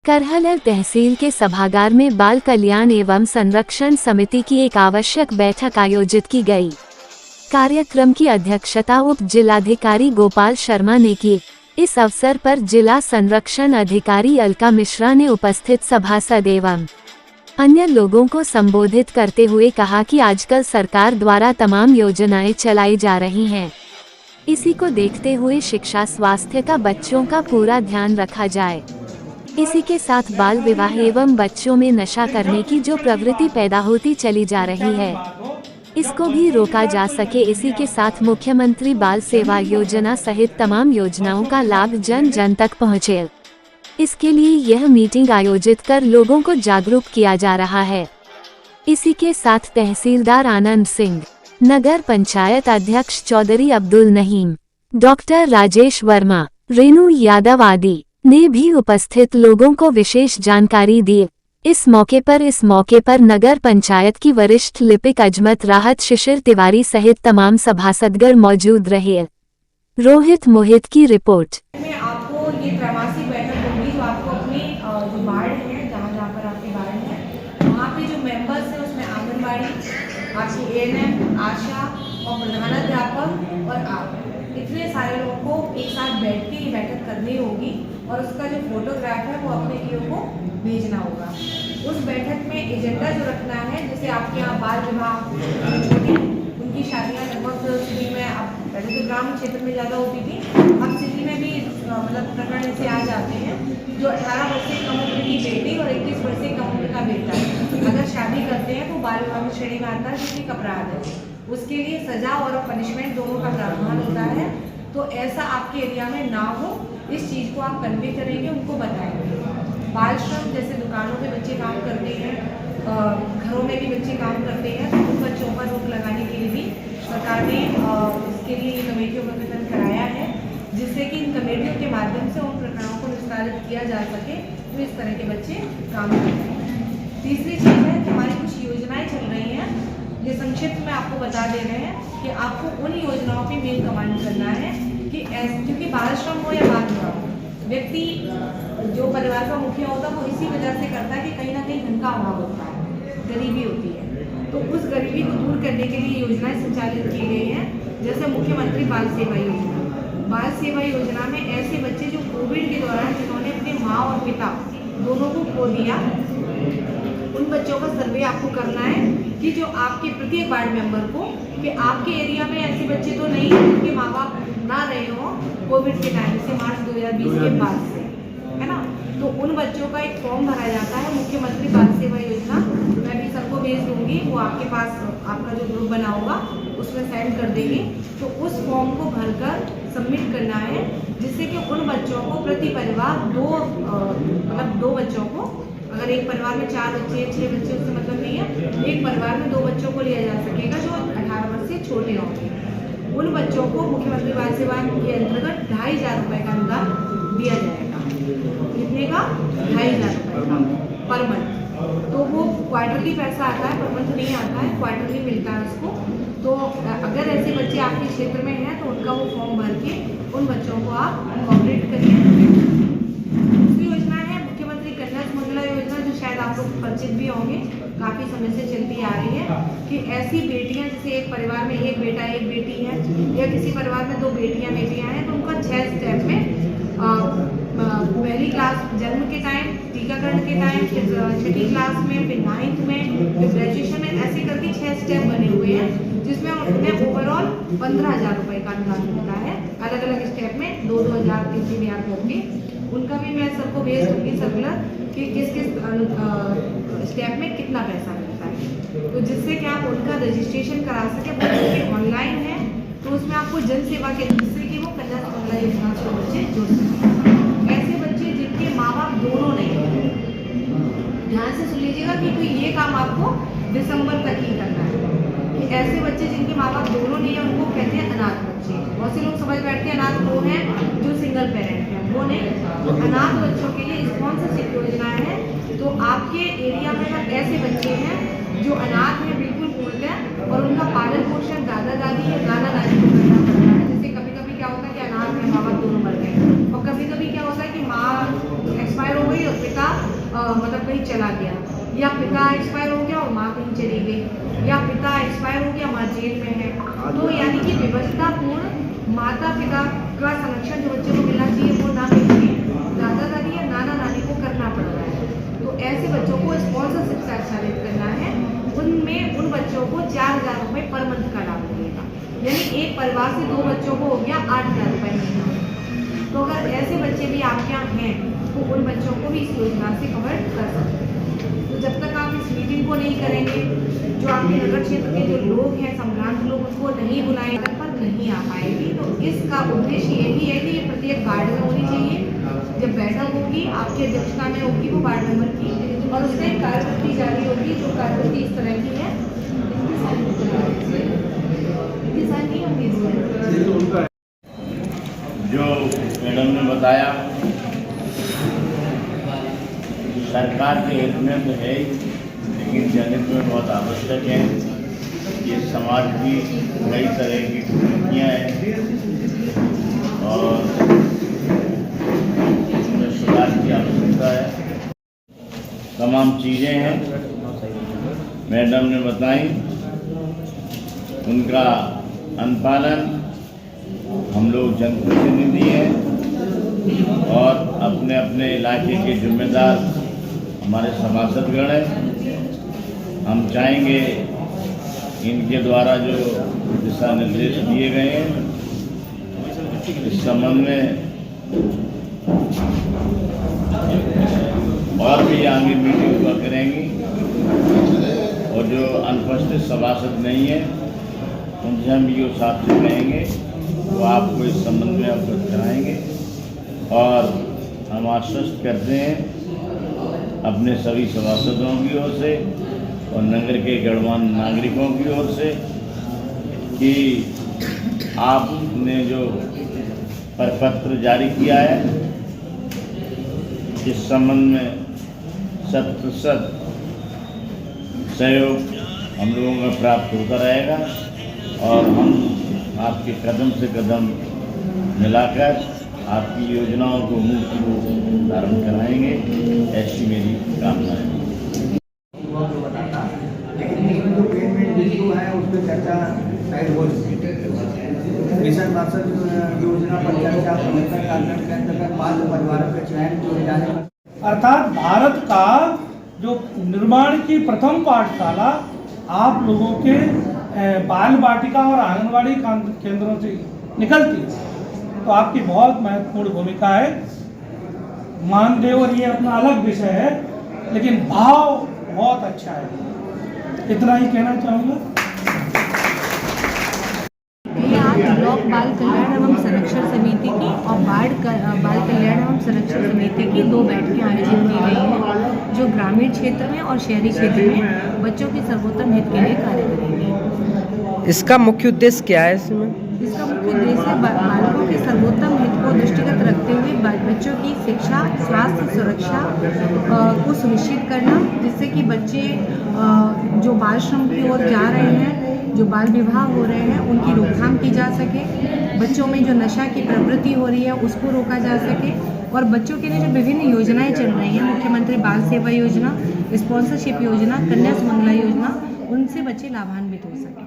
करहलर तहसील के सभागार में बाल कल्याण एवं संरक्षण समिति की एक आवश्यक बैठक आयोजित की गई। कार्यक्रम की अध्यक्षता उप जिलाधिकारी गोपाल शर्मा ने की। इस अवसर पर जिला संरक्षण अधिकारी अलका मिश्रा ने उपस्थित सभासद एवं अन्य लोगों को संबोधित करते हुए कहा कि आजकल सरकार द्वारा तमाम योजनाएं चलाई जा रही हैं। इसी को देखते हुए शिक्षा स्वास्थ्य का बच्चों का पूरा ध्यान रखा जाए। इसी के साथ बाल विवाह एवं बच्चों में नशा करने की जो प्रवृत्ति पैदा होती चली जा रही है, इसको भी रोका जा सके। इसी के साथ मुख्यमंत्री बाल सेवा योजना सहित तमाम योजनाओं का लाभ जन जन तक पहुँचे, इसके लिए यह मीटिंग आयोजित कर लोगों को जागरूक किया जा रहा है। इसी के साथ तहसीलदार आनंद सिंह, नगर पंचायत अध्यक्ष चौधरी अब्दुल नहीम, डॉक्टर राजेश वर्मा, रेणु यादव आदि ने भी उपस्थित लोगों को विशेष जानकारी दी। इस मौके पर नगर पंचायत की वरिष्ठ लिपिक अजमत राहत शिशिर तिवारी सहित तमाम सभासदगण मौजूद रहे। रोहित मोहित की रिपोर्ट। में आपको ये त्रैमासिक बैठक होगी, जो आपको अपनी जो वार्ड है, जहाँ पर आपके वार्ड है, वहाँ पे जो मेंबर्स हैं उसमें आंगनबाड़ी, आपकी एएनएम, आशा और प्रधानाध्यापक और आप इतने सारे लोगों को एक साथ बैठ के ये बैठक करनी होगी और उसका जो फोटोग्राफ है वो अपने ईओ को भेजना होगा। उस बैठक में एजेंडा जो रखना है, जैसे आपके यहाँ बाल विवाह छोटी उनकी शादियाँ लगभग सिटी में, अब पहले तो ग्रामीण क्षेत्र में ज़्यादा होती थी, अब सिटी में भी मतलब प्रकरण ऐसे आ जाते हैं जो 18 वर्ष से कम उम्र की बेटी और 21 वर्ष से कम उम्र का बेटा अगर शादी करते हैं तो बाल विवाह की श्रेणी में आता है, जिसकी अपराध है। उसके लिए सजा और पनिशमेंट दोनों का प्रावधान होता है। तो ऐसा आपके एरिया में ना हो, इस चीज़ को आप कन्वे करेंगे, उनको बताएंगे। बाल श्रम जैसे दुकानों में बच्चे काम करते हैं, घरों में भी बच्चे काम करते हैं, तो उन बच्चों पर रोक लगाने के लिए भी सरकार ने इसके लिए कमेटियों का गठन कराया है, जिससे कि इन कमेटियों के माध्यम से उन प्रकरणों को निस्तारित किया जा सके जो इस तरह के बच्चे काम करते हैं। तीसरी चीज़ है कि हमारी कुछ योजनाएँ चल रही हैं, ये संक्षिप्त में आपको बता दे रहे हैं कि आपको उन योजनाओं पे मेल कमांड करना है कि क्योंकि बाल श्रम हो या बाल विवाह हो, व्यक्ति जो परिवार का मुखिया होता है वो इसी वजह से करता है कि कहीं ना कहीं धन का अभाव होता है, गरीबी होती है। तो उस गरीबी को दूर करने के लिए योजनाएं संचालित की गई हैं, जैसे मुख्यमंत्री बाल सेवा योजना। बाल सेवा योजना में ऐसे बच्चे जो कोविड के दौरान जिन्होंने अपने माँ और पिता दोनों को खो दिया, उन बच्चों का सर्वे आपको करना है कि जो आपके प्रत्येक वार्ड मेंबर को, कि आपके एरिया में ऐसे बच्चे तो नहीं हैं जिनके माँ बाप ना रहे हों कोविड के टाइम से, मार्च 2020 के बाद से, है ना। तो उन बच्चों का एक फॉर्म भरा जाता है, मुख्यमंत्री बाल सेवा योजना, मैं भी सबको भेज दूंगी, वो आपके पास आपका जो ग्रुप बना होगा उसमें सेंड कर देंगे। तो उस फॉर्म को भरकर सबमिट करना है, जिससे कि उन बच्चों को प्रति परिवार दो बच्चों को, अगर एक परिवार में 4 बच्चे 6 बच्चे उससे मतलब नहीं है, एक परिवार में 2 बच्चों को लिया जा सकेगा जो 18 वर्ष से छोटे होंगे। उन बच्चों को मुख्यमंत्री बाल सेवा के अंतर्गत 2500 रुपये का अनुदान दिया जाएगा। कितने का? 2500 रुपये का पर मंथ। तो वो क्वार्टरली पैसा आता है, पर मंथ नहीं आता है, क्वार्टरली मिलता है उसको। तो अगर ऐसे बच्चे आपके क्षेत्र में हैं तो उनका वो फॉर्म भर के उन बच्चों को आप कॉपरेट करिए। दूसरी योजना है मुख्यमंत्री कन्या सुमंगला योजना, जो शायद आप लोग परिचित भी होंगे, काफ़ी समय से चलती आ रही है कि ऐसी बेटियां, जैसे एक परिवार में एक बेटा एक बेटी है, या किसी परिवार में 2 बेटियां हैं, तो उनका 6 स्टेप में पहली क्लास जन्म के टाइम, टीकाकरण के टाइम, फिर 6ठी क्लास में, फिर 9th में, फिर ग्रेजुएशन में, ऐसे करके 6 स्टेप बने हुए हैं, जिसमें उन्हें ओवरऑल 15,000 रुपये का अनुदान मिलता है। अलग अलग स्टेप में 2-2 हज़ार 3-3 हज़ार करके उनका भी मैं सबको भेज दूँगी सर्कुलर कि किस किस स्टेप में कितना पैसा मिलता है, तो जिससे कि आप उनका रजिस्ट्रेशन करा सकें। बच्चे ऑनलाइन है तो उसमें आपको जन सेवा के, जिससे कि वो कन्या सुमंगला योजना से बच्चे जुड़ सकें। ऐसे बच्चे जिनके माँ बाप दोनों नहीं हैं, ध्यान से सुन लीजिएगा क्योंकि ये काम आपको दिसंबर तक ही करना है, कि ऐसे बच्चे जिनके माँ बाप दोनों नहीं है उनको कहते हैं अनाथ बच्चे। बहुत से लोग समझ बैठते हैं अनाथ वो हैं जो सिंगल पेरेंट हैं, वो नहीं। तो अनाथ बच्चों के लिए स्पॉन्सरशिप योजना है। तो आपके एरिया में अगर ऐसे बच्चे हैं जो अनाथ हैं बिल्कुल पूर्णतः, और उनका पालन पोषण दादा दादी या नाना दादी को करना पड़ता है, जैसे कभी कभी क्या होता है कि अनाथ है, माँ बाप दोनों मर गए, और कभी कभी क्या होता है कि माँ एक्सपायर हो गई और पिता मतलब कहीं चला गया, या पिता एक्सपायर हो गया और माँ कहीं चली गई, या पिता एक्सपायर हो गया माँ जेल में है, तो यानी कि व्यवस्थापूर्ण माता पिता का संरक्षण जो बच्चे को मिलना चाहिए वो ना मिलती, दादा दादी या नाना नानी को करना पड़ रहा है। तो ऐसे बच्चों को स्पॉन्सरशिप से आच्छादित करना है। उनमें उन बच्चों को 4,000 रुपये पर मंथ का लाभ मिलेगा, यानी एक परिवार से 2 बच्चों को हो गया 8,000 रुपये महीना। तो अगर ऐसे बच्चे भी आपके यहाँ हैं तो उन बच्चों को भी इस योजना से कवर कर सकते हैं। तो जब तक आप इस मीटिंग को नहीं करेंगे, जो आपके नगर क्षेत्र के जो लोग हैं संभ्रांत लोग, उनको नहीं बुलाएंगे पर नहीं आ पाएगी। तो इसका उद्देश्य यही है कि ये प्रत्येक वार्ड में होनी चाहिए। जब बैठक होगी आपकी अध्यक्षता में होगी वो वार्ड नंबर की, और उसमें कार्यपद्धति जारी होगी। जो कार्यपद्धति इस तरह की है, जो मैडम ने बताया सरकार के हित में तो है ही, लेकिन जनहित में बहुत आवश्यक है। ये समाज की कई तरह की कुरीतियाँ हैं और इसमें सुधार की आवश्यकता है। तमाम चीज़ें हैं मैडम ने बताई, उनका अनुपालन हम लोग जनप्रतिनिधि हैं और अपने अपने इलाके के जिम्मेदार हमारे सभासदगण हैं। हम चाहेंगे इनके द्वारा जो दिशा निर्देश दिए गए हैं इस संबंध में और भी आगे मीटिंग हुआ करेंगी, और जो अनुपस्थित सभासद नहीं है उनसे हम ये साथ से कहेंगे वो आपको इस संबंध में अवगत कराएंगे। और हम आश्वस्त करते हैं अपने सभी सभासदों की ओर से और नगर के गणमान्य नागरिकों की ओर से कि आपने जो परिपत्र जारी किया है इस संबंध में 100% सहयोग हम लोगों का प्राप्त होता रहेगा और हम आपके कदम से कदम मिलाकर आपकी योजनाओं को मुफ्त को धारण कराएंगे, ऐसी मेरी कामना है। लेकिन जो पेमेंट बिंदु है उस पर चर्चा शायद हो मिशन मकसद योजना पर चर्चा प्रवर्तन कार्यक्रम के अंतर्गत बाल परिवारों के चयन किए जाने, अर्थात भारत का जो निर्माण की प्रथम पाठशाला आप लोगों के बाल वाटिका और आंगनवाड़ी केंद्रों से निकलती है, तो आपकी बहुत महत्वपूर्ण भूमिका है। मानदेय और ये अपना अलग विषय है, लेकिन भाव बहुत अच्छा है। इतना ही कहना चाहूँगा। आज ब्लॉक बाल कल्याण एवं संरक्षण समिति की और बाल कल्याण एवं संरक्षण समिति की 2 बैठकें आयोजित की गई हैं, जो ग्रामीण क्षेत्र में और शहरी क्षेत्र में बच्चों के सर्वोत्तम हित के लिए कार्य करेंगे। इसका मुख्य उद्देश्य क्या है? इसका मुख्य उद्देश्य बालकों के सर्वोत्तम हित को दृष्टिगत रखते हुए बच्चों की शिक्षा, स्वास्थ्य, सुरक्षा को सुनिश्चित करना, जिससे कि बच्चे जो बाल श्रम की ओर जा रहे हैं, जो बाल विवाह हो रहे हैं, उनकी रोकथाम की जा सके। बच्चों में जो नशा की प्रवृत्ति हो रही है उसको रोका जा सके, और बच्चों के लिए जो विभिन्न योजनाएं चल रही हैं, मुख्यमंत्री बाल सेवा योजना, स्पॉन्सरशिप योजना, कन्या सुमंगला योजना, उनसे बच्चे लाभान्वित हो सके।